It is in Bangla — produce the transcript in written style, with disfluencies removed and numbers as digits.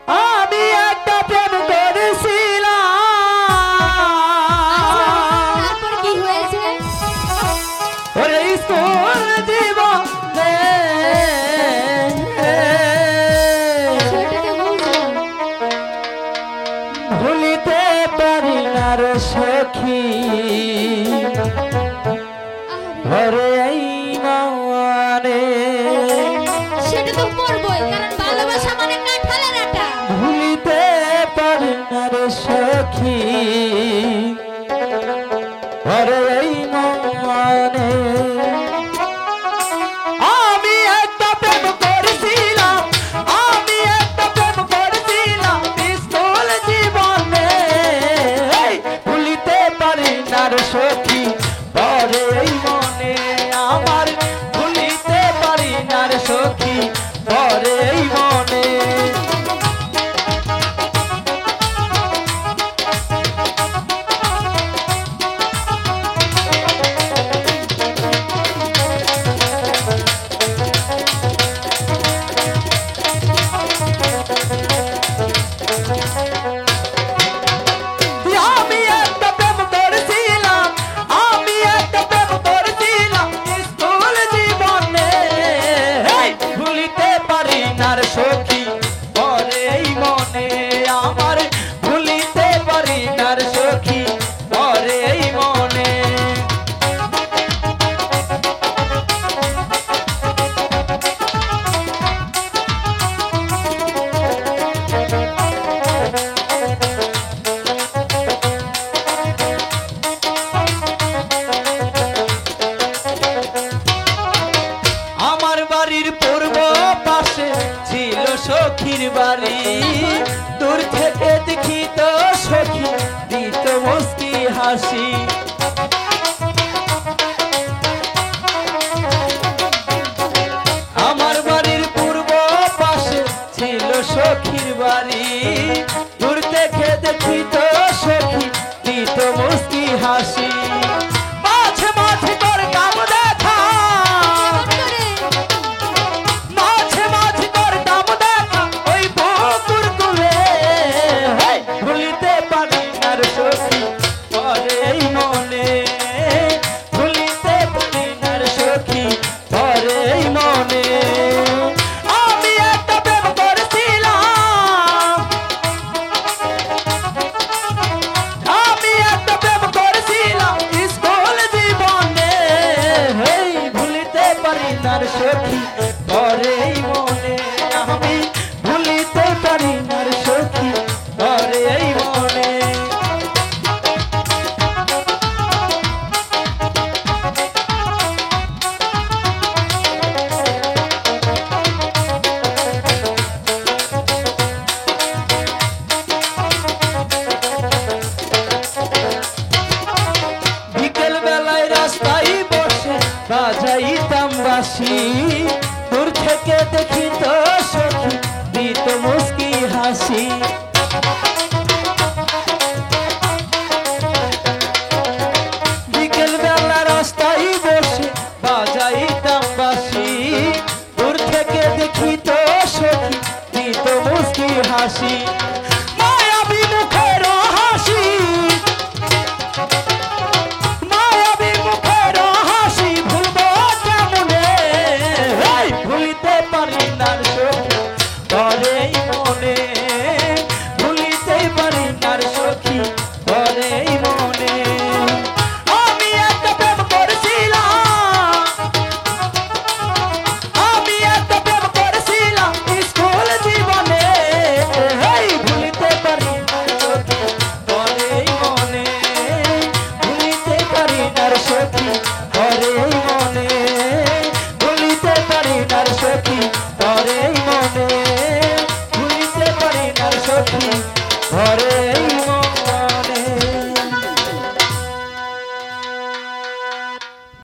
আমি একটা প্রেম করেছিলাম। তারপর কি হয়েছে? ওরে স্কুল জীবনে সেটা তো বুঝলাম। ভুলিতে পারি না রে সখী, আরে, ওরে এই মানে সেটা তো পড়বই, কারণ ভালোবাসা মানে কাঁঠালের আটা। ভুলিতে পারি না রে সখী, ওরে এই মানে আমি একটা প্রেম করেছিলাম, আমি একটা প্রেম করেছিলাম স্কুল জীবনে। এই ভুলিতে পারি না রে সখী, ওরে এই মনে আমার ভুলিতে পারি না রে সখী, ওরে এই মনে। আমি একটা প্রেম করেছিলাম, আমি একটা প্রেম করেছিলাম স্কুল জীবনে। এই ভুলিতে পারি না রে সখী, ওরে এই মনে আমার ভুলিতে পারি না রে সখী, ওরে এই মনে। আমার বাড়ির পূর্ব পাশে ছিল সখীর বাড়ি, দূর থেকে দেখি তো সখী দিত মুস্কি হাসি। আমার বাড়ির পূর্ব পাশে ছিল সখীর বাড়ি, দূর থেকে দেখি তো সখী দিত মুস্কি হাসি। মাঝে মাঝে করতাম দেখা, কেমন করে? মাঝে মাঝে করতাম দেখা ওই পুকুর কুলে। হেই, ভুলিতে পারি না রে সখী, ওরে এই মনে ভুলিতে পারি না রে সখী, ওরে এই মনে। আমি একটা প্রেম করেছিলাম, আমি একটা প্রেম করেছিলাম স্কুল জীবনে। হেই, ভুলিতে পারি না রে সখী, ওরে এই মনে আমি ভুলিতে পারি না রে সখী, ওরে এই মনে। বিকেল বেলায় রাস্তায় বসে বাজাইতাম বাঁশি, দূর থেকে দেখি তো সখী দিত মুস্কি হাসি। বিকেল বেলা রাস্তায় বসে বাজাইতাম বাঁশি, দূর থেকে দেখি তো সখী দিত মুস্কি হাসি। মায়াবী মুখের হাসি, মায়াবী মুখের হাসি ভুলবো কেমনে। এই ভুলিতে পারি না রে সখী, ওরে এই মনে ভুলিতে পারি না রে সখী, ওরে এই মনে। আমি একটা প্রেম করেছিলাম, আমি একটা প্রেম করেছিলাম স্কুল জীবনে। এই ভুলিতে পারি না রে সখী, ওরে এই মনে ভুলিতে পারি না রে সখী, ওরে এই মনে ভুলিতে পারি না রে সখী, ওরে এই মনে ভুলিতে পারি না রে সখী, ওরে